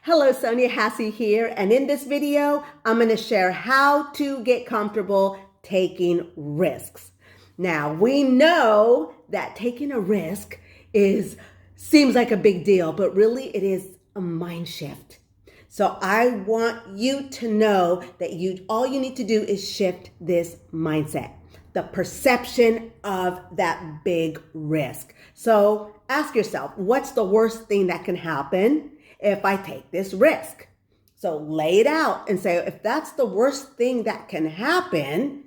Hello, Sonia Hassey here, and in this video, I'm going to share how to get comfortable taking risks. Now, we know that taking a risk seems like a big deal, but really it is a mind shift. So I want you to know that all you need to do is shift this mindset, the perception of that big risk. So ask yourself, what's the worst thing that can happen if I take this risk? So lay it out and say, if that's the worst thing that can happen,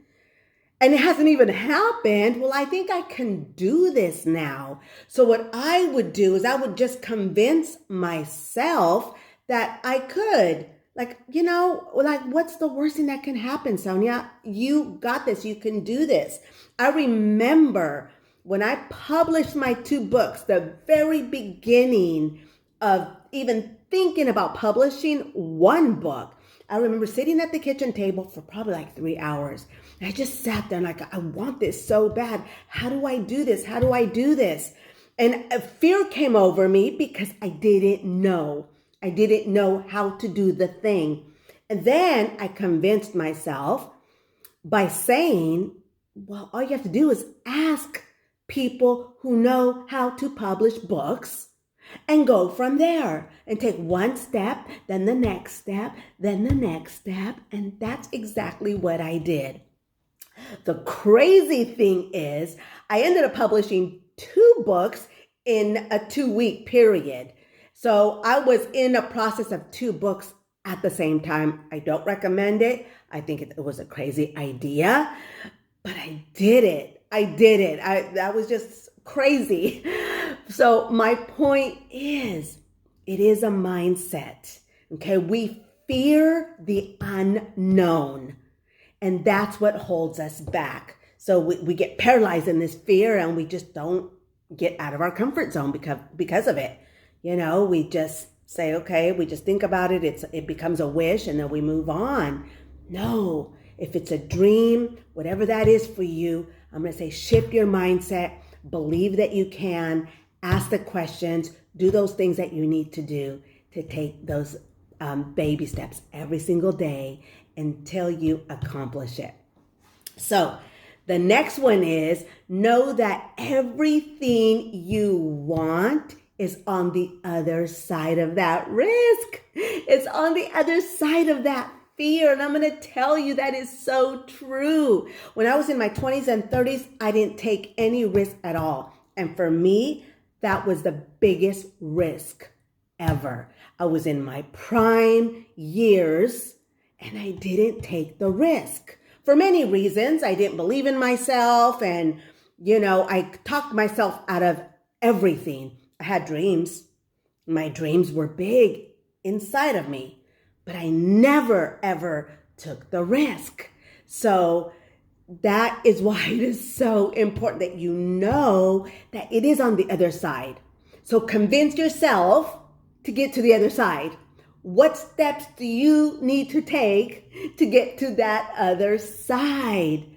and it hasn't even happened, well, I think I can do this now. So what I would do is I would just convince myself that I could. What's the worst thing that can happen, Sonia? You got this. You can do this. I remember when I published my 2 books, the very beginning of even thinking about publishing one book, I remember sitting at the kitchen table for probably like 3 hours. I just sat there and I want this so bad. How do I do this? How do I do this? And a fear came over me because I didn't know. I didn't know how to do the thing. And then I convinced myself by saying, well, all you have to do is ask people who know how to publish books and go from there and take one step, then the next step, then the next step. And that's exactly what I did. The crazy thing is I ended up publishing 2 books in a 2-week period. So I was in a process of 2 books at the same time. I don't recommend it. I think it was a crazy idea, but I did it. That was just crazy. So my point is, it is a mindset. Okay, we fear the unknown, and that's what holds us back. So we get paralyzed in this fear, and we just don't get out of our comfort zone because of it. We just say, okay, we just think about it. It becomes a wish, and then we move on. No, if it's a dream, whatever that is for you, I'm going to say shift your mindset, believe that you can, ask the questions, do those things that you need to do to take those baby steps every single day until you accomplish it. So the next one is know that everything you want is on the other side of that risk. It's on the other side of that fear. And I'm going to tell you that is so true. When I was in my 20s and 30s, I didn't take any risk at all. And for me, that was the biggest risk ever. I was in my prime years and I didn't take the risk. For many reasons, I didn't believe in myself and, I talked myself out of everything. I had dreams. My dreams were big inside of me, but I never, ever took the risk. So that is why it is so important that you know that it is on the other side. So convince yourself to get to the other side. What steps do you need to take to get to that other side?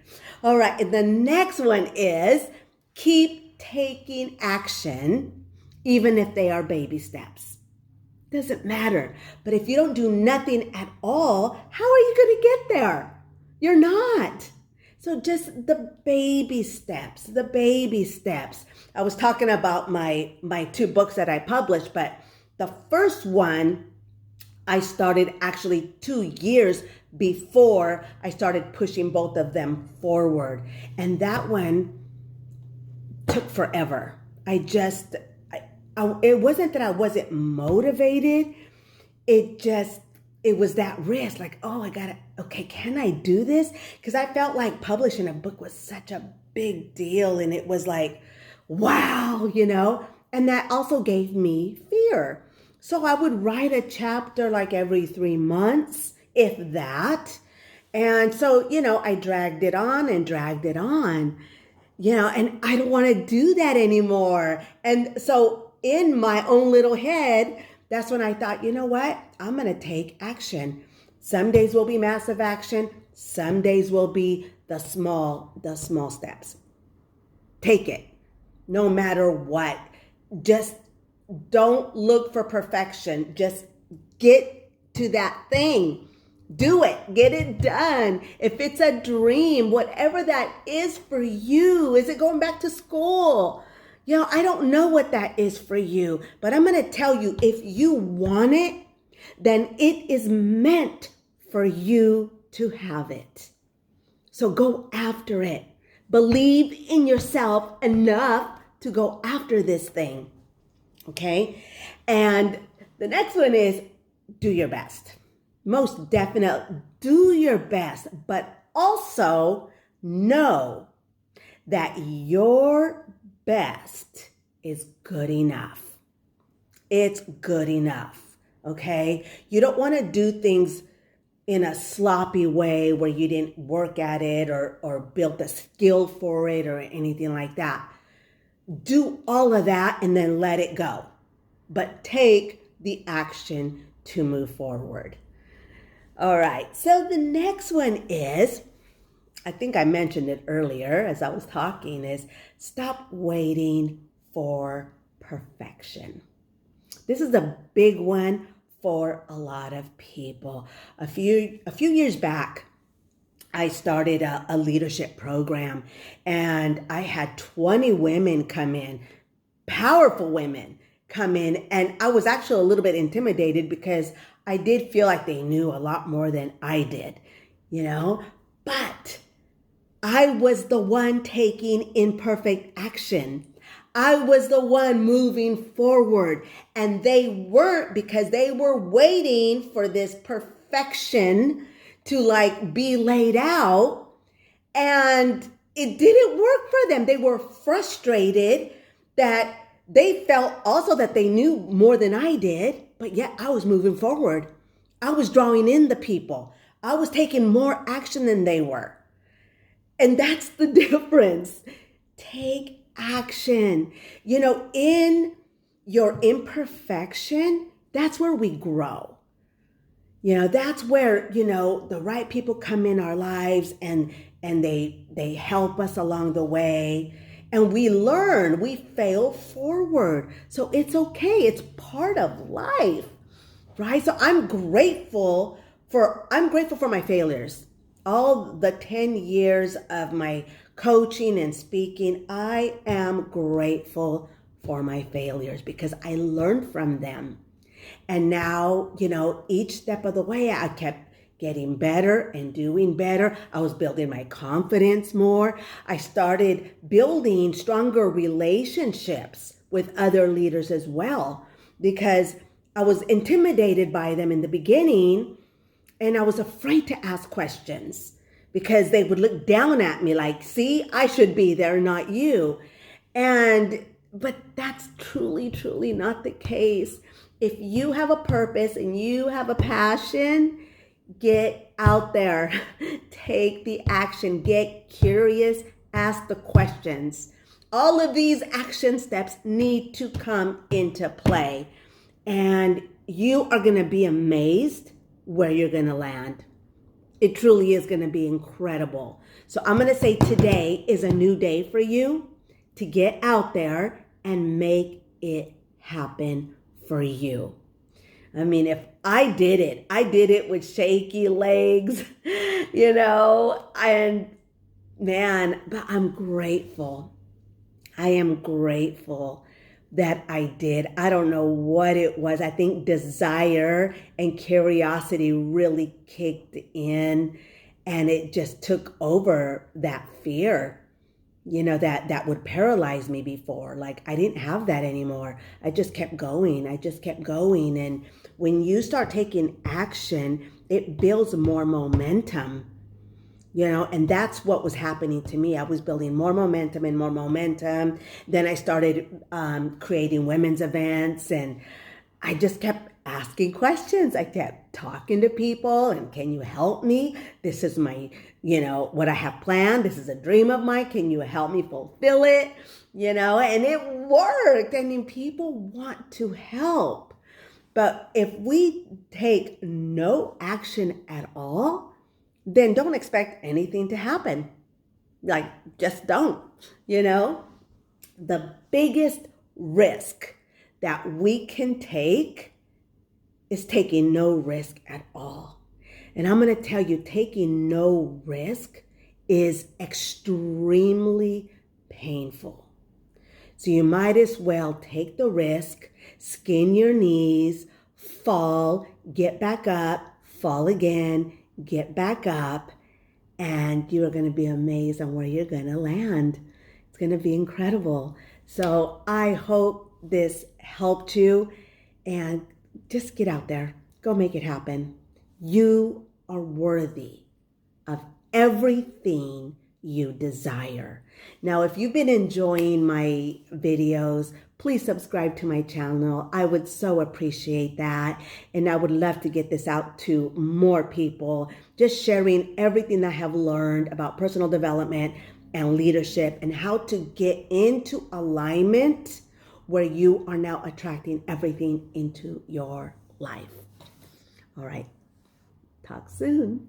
All right, and the next one is keep taking action, even if they are baby steps. Doesn't matter. But if you don't do nothing at all, how are you going to get there? You're not. So just the baby steps. I was talking about my 2 books that I published, but the first one I started actually 2 years before I started pushing both of them forward. And that one took forever. It wasn't that I wasn't motivated. It was that risk. Like, oh, can I do this? Because I felt like publishing a book was such a big deal. And it was like, wow, and that also gave me fear. So I would write a chapter like every 3 months, if that. And so, I dragged it on, and I don't want to do that anymore. And so in my own little head, that's when I thought, you know what? I'm going to take action. Some days will be massive action. Some days will be the small steps. Take it, no matter what. Just don't look for perfection. Just get to that thing. Do it. Get it done. If it's a dream, whatever that is for you, is it going back to school? I don't know what that is for you, but I'm going to tell you, if you want it, then it is meant for you to have it. So go after it. Believe in yourself enough to go after this thing. Okay? And the next one is do your best. Most definitely do your best, but also know that your best is good enough. It's good enough. Okay? You don't want to do things in a sloppy way where you didn't work at it or build a skill for it or anything like that. Do all of that and then let it go. But take the action to move forward. All right, so the next one is, I think I mentioned it earlier as I was talking, is stop waiting for perfection. This is a big one for a lot of people. A few years back, I started a leadership program, and I had 20 women come in, powerful women come in, and I was actually a little bit intimidated because I did feel like they knew a lot more than I did, but I was the one taking imperfect action. I was the one moving forward, and they weren't, because they were waiting for this perfection to be laid out, and it didn't work for them. They were frustrated that they felt also that they knew more than I did, but yet I was moving forward. I was drawing in the people. I was taking more action than they were. And that's the difference. Take action. In your imperfection, that's where we grow. That's where, the right people come in our lives and they help us along the way. And we learn, we fail forward. So it's okay. It's part of life, right? So I'm grateful for my failures. All the 10 years of my coaching and speaking, I am grateful for my failures because I learned from them. And now, each step of the way, I kept getting better and doing better. I was building my confidence more. I started building stronger relationships with other leaders as well, because I was intimidated by them in the beginning, and I was afraid to ask questions because they would look down at me like, see, I should be there, not you. But that's truly, truly not the case. If you have a purpose and you have a passion, get out there, take the action, get curious, ask the questions. All of these action steps need to come into play, and you are going to be amazed where you're going to land. It truly is going to be incredible. So I'm going to say today is a new day for you to get out there and make it happen for you. I mean, if I did it with shaky legs, and man, but I'm grateful. I am grateful that I did. I don't know what it was. I think desire and curiosity really kicked in, and it just took over that fear, that would paralyze me before. Like, I didn't have that anymore. I just kept going. And when you start taking action, it builds more momentum, and that's what was happening to me. I was building more momentum and more momentum. Then I started creating women's events, and I just kept asking questions. I kept talking to people, and can you help me? This is my, what I have planned. This is a dream of mine. Can you help me fulfill it? And it worked. I mean, people want to help. But if we take no action at all, then don't expect anything to happen. Just don't, The biggest risk that we can take is taking no risk at all. And I'm going to tell you, taking no risk is extremely painful. So you might as well take the risk, skin your knees, fall, get back up, fall again, get back up, and you're going to be amazed on where you're going to land. It's going to be incredible. So I hope this helped you, and just get out there. Go make it happen. You are worthy of everything you desire. Now, if you've been enjoying my videos, please subscribe to my channel. I would so appreciate that. And I would love to get this out to more people, just sharing everything I have learned about personal development and leadership and how to get into alignment where you are now attracting everything into your life. All right. Talk soon.